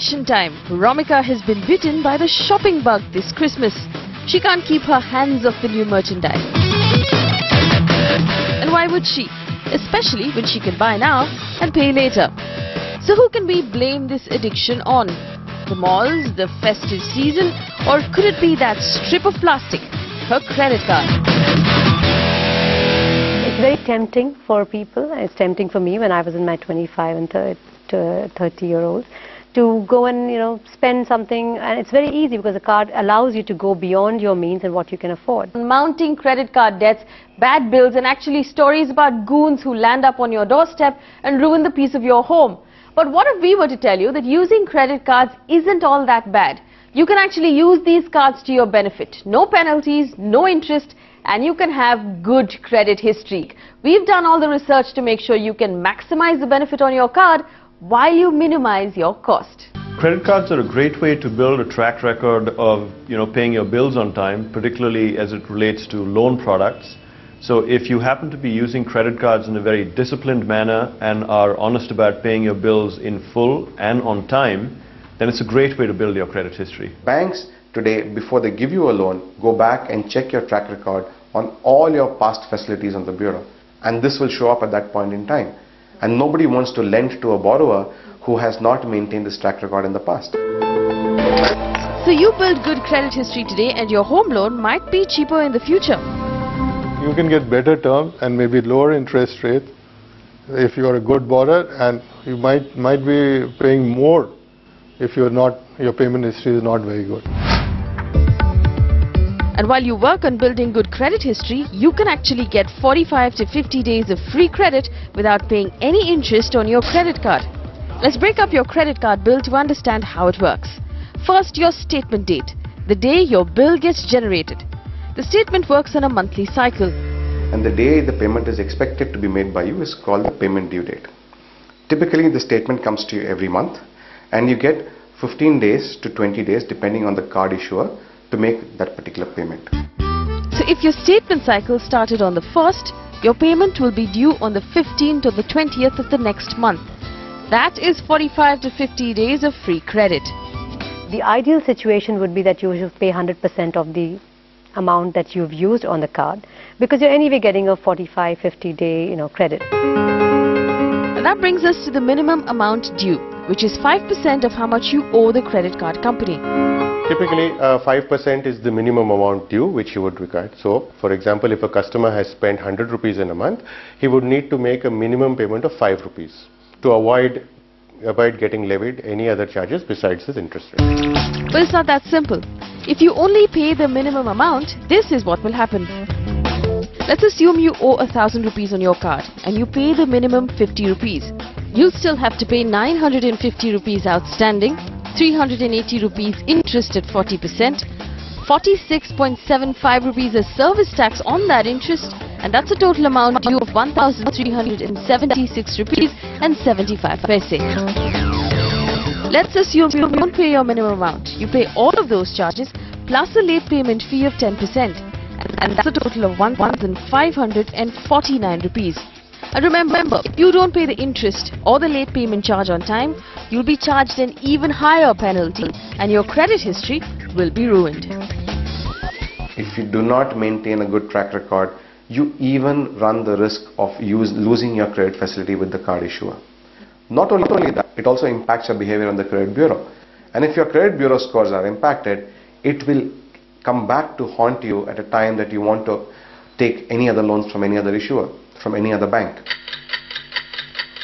election time, Romika has been bitten by the shopping bug this Christmas. She can't keep her hands off the new merchandise. And why would she? Especially when she can buy now and pay later. So who can we blame this addiction on? The malls, the festive season, or could it be that strip of plastic, her credit card? It's very tempting for people. It's tempting for me when I was in my 25 and 30-year-olds to go and spend something, and it's very easy because the card allows you to go beyond your means and what you can afford. Mounting credit card debts, bad bills, and actually stories about goons who land up on your doorstep and ruin the peace of your home. But what if we were to tell you that using credit cards isn't all that bad? You can actually use these cards to your benefit. No penalties, no interest, and you can have good credit history. We've done all the research to make sure you can maximize the benefit on your card while you minimize your cost. Credit cards are a great way to build a track record of paying your bills on time, particularly as it relates to loan products. So if you happen to be using credit cards in a very disciplined manner and are honest about paying your bills in full and on time, then it's a great way to build your credit history. Banks today, before they give you a loan, go back and check your track record on all your past facilities on the bureau. And this will show up at that point in time. And nobody wants to lend to a borrower who has not maintained this track record in the past. So you build good credit history today and your home loan might be cheaper in the future. You can get better terms and maybe lower interest rate if you are a good borrower, and you might be paying more if your payment history is not very good. And while you work on building good credit history, you can actually get 45 to 50 days of free credit without paying any interest on your credit card. Let's break up your credit card bill to understand how it works. First, your statement date, the day your bill gets generated. The statement works on a monthly cycle. And the day the payment is expected to be made by you is called the payment due date. Typically, the statement comes to you every month, and you get 15 days to 20 days depending on the card issuer to make that particular payment. So if your statement cycle started on the 1st, your payment will be due on the 15th or the 20th of the next month. That is 45 to 50 days of free credit. The ideal situation would be that you should pay 100% of the amount that you've used on the card, because you're anyway getting a 45-50 day credit. And that brings us to the minimum amount due, which is 5% of how much you owe the credit card company. Typically, 5% is the minimum amount due which you would require. So, for example, if a customer has spent 100 rupees in a month, he would need to make a minimum payment of 5 rupees to avoid getting levied any other charges besides his interest rate. But it's not that simple. If you only pay the minimum amount, this is what will happen. Let's assume you owe 1,000 rupees on your card and you pay the minimum 50 rupees. You'll still have to pay 950 rupees outstanding, 380 rupees interest at 40%, 46.75 rupees as service tax on that interest, and that's a total amount due of 1,376 rupees and 75 paise. Let's assume you don't pay your minimum amount. You pay all of those charges plus a late payment fee of 10%, and that's a total of 1,549 rupees. And remember, if you don't pay the interest or the late payment charge on time, you'll be charged an even higher penalty and your credit history will be ruined. If you do not maintain a good track record, you even run the risk of losing your credit facility with the card issuer. Not only that, it also impacts your behavior on the credit bureau. And if your credit bureau scores are impacted, it will come back to haunt you at a time that you want to take any other loans from any other issuer, from any other bank.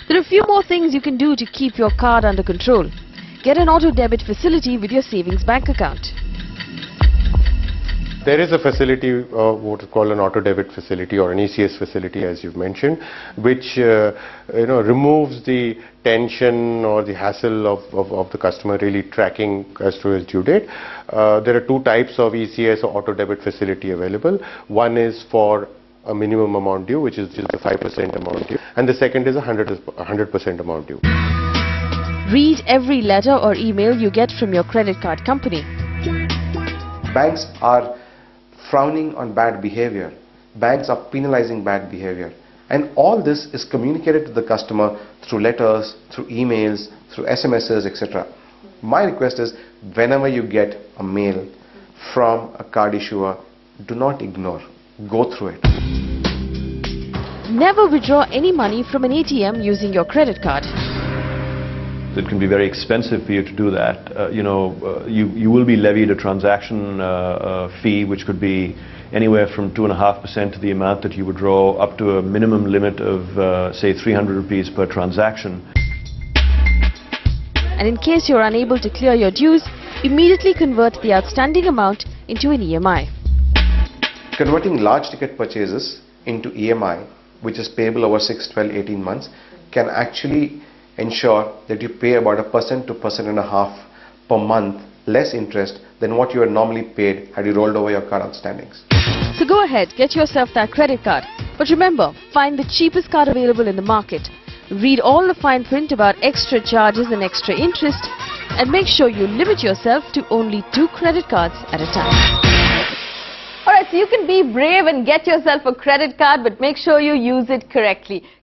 There are a few more things you can do to keep your card under control. Get an auto debit facility with your savings bank account. There is a facility, what is called an auto debit facility or an ECS facility, as you've mentioned, which removes the tension or the hassle of the customer really tracking as to his due date. There are two types of ECS or auto debit facility available. One is for a minimum amount due, which is just the 5% amount due, and the second is 100% amount due. Read every letter or email you get from your credit card company. Banks are frowning on bad behavior. Banks are penalizing bad behavior. And all this is communicated to the customer through letters, through emails, through SMSs, etc. My request is, whenever you get a mail from a card issuer, do not ignore. Go through it. Never withdraw any money from an ATM using your credit card. It can be very expensive for you to do that. You will be levied a transaction fee, which could be anywhere from 2.5% to the amount that you would draw, up to a minimum limit of, say, 300 rupees per transaction. And in case you're unable to clear your dues, immediately convert the outstanding amount into an EMI. Converting large ticket purchases into EMI, which is payable over 6, 12, 18 months, can actually ensure that you pay about 1% to 1.5% per month less interest than what you had normally paid had you rolled over your card outstandings. So go ahead, get yourself that credit card. But remember, find the cheapest card available in the market. Read all the fine print about extra charges and extra interest, and make sure you limit yourself to only 2 credit cards at a time. Alright, so you can be brave and get yourself a credit card, but make sure you use it correctly.